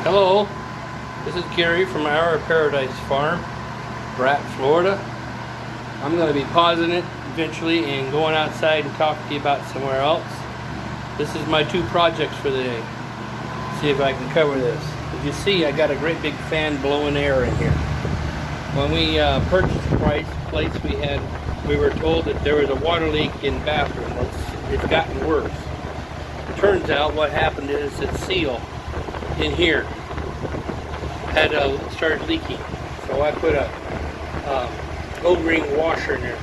Hello, this is Gary from Our Paradise Farm, Bratt, Florida. I'm going to be pausing it eventually and going outside and talking to you about somewhere else. This is my two projects for the day. See if I can cover this. As you see, I got a great big fan blowing air in here. When we purchased the place, we were told that there was a water leak in the bathroom. It's gotten worse. It turns out what happened is that seal in here had started leaking, so I put a O-ring washer in there.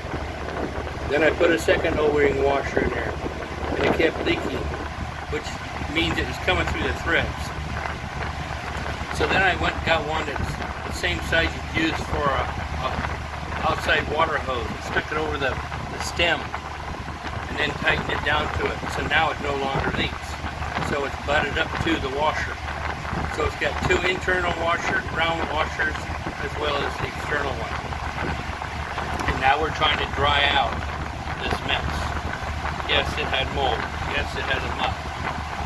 Then I put a second O-ring washer in there, and it kept leaking, which means it was coming through the threads. So then I went and got one that's the same size you use for a outside water hose. I stuck it over the stem and then tightened it down to it, so now it no longer leaks. So it's butted up to the washer. So it's got two internal round washers, as well as the external one. And now we're trying to dry out this mess. Yes, it had mold. Yes, it has a muck.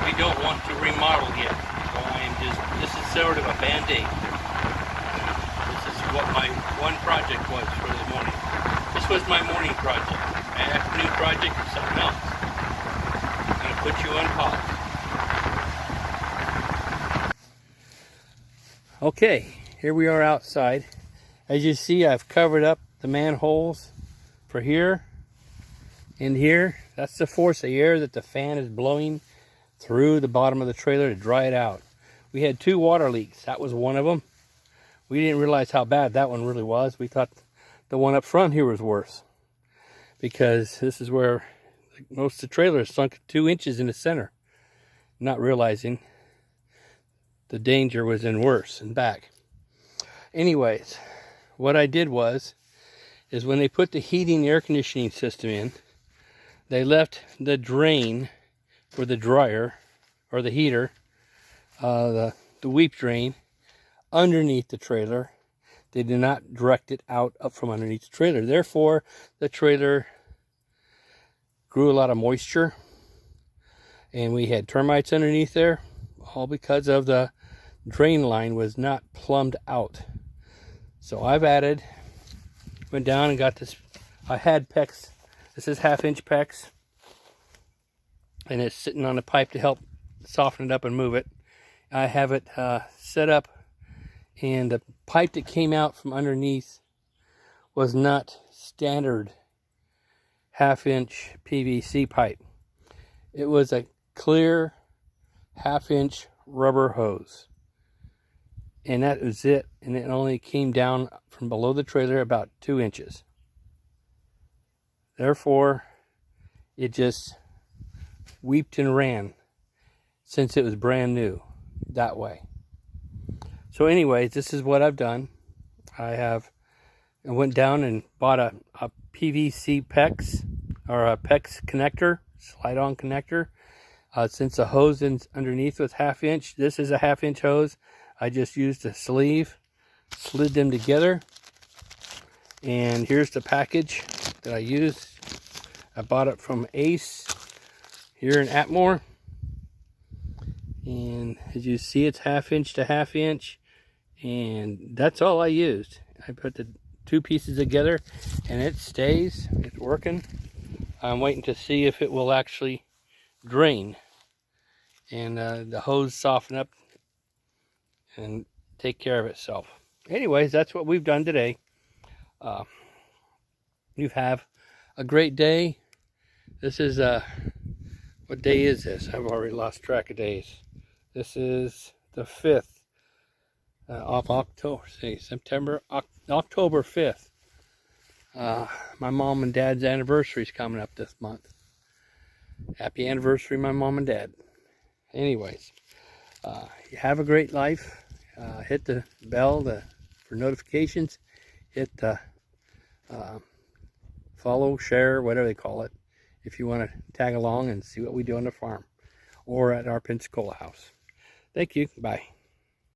We don't want to remodel yet. So this is sort of a band-aid. This is what my one project was for the morning. This was my morning project. My afternoon project is something else. I'm going to put you on pause. Okay, here we are outside. As you see, I've covered up the manholes for here and here. That's the force of air that the fan is blowing through the bottom of the trailer to dry it out. We had two water leaks. That was one of them. We didn't realize how bad that one really was. We thought the one up front here was worse, because this is where most of the trailer is sunk 2 inches in the center, not realizing the danger was in worse and back. Anyways, what I did is when they put the heating air conditioning system in, they left the drain for the dryer or the heater, the weep drain, underneath the trailer. They did not direct it out up from underneath the trailer. Therefore, the trailer grew a lot of moisture, and we had termites underneath there, all because of the drain line was not plumbed out. So I've went down and got this. I had PEX. This is 1/2-inch PEX, and it's sitting on the pipe to help soften it up and move it. I have it set up, and the pipe that came out from underneath was not standard 1/2-inch PVC pipe. It was a clear 1/2-inch rubber hose. And that was it, and it only came down from below the trailer about 2 inches. Therefore, it just weeped and ran since it was brand new that way. So anyways, this is what I've done. I went down and bought a PVC PEX, or a PEX connector, slide-on connector. Since the hose underneath was 1/2-inch, this is a 1/2-inch hose. I just used a sleeve, slid them together, and here's the package that I used. I bought it from Ace here in Atmore, and as you see, it's 1/2-inch to 1/2-inch, and that's all I used. I put the two pieces together, and it stays. It's working. I'm waiting to see if it will actually drain and the hose soften up and take care of itself. Anyways, that's what we've done today. You have a great day. This is what day is this? I've already lost track of days. This is the 5th of October. October 5th. My mom and dad's anniversary is coming up this month. Happy anniversary, my mom and dad. Anyways, you have a great life. Hit the bell for notifications. Hit the follow, share, whatever they call it, if you want to tag along and see what we do on the farm or at our Pensacola house. Thank you. Bye.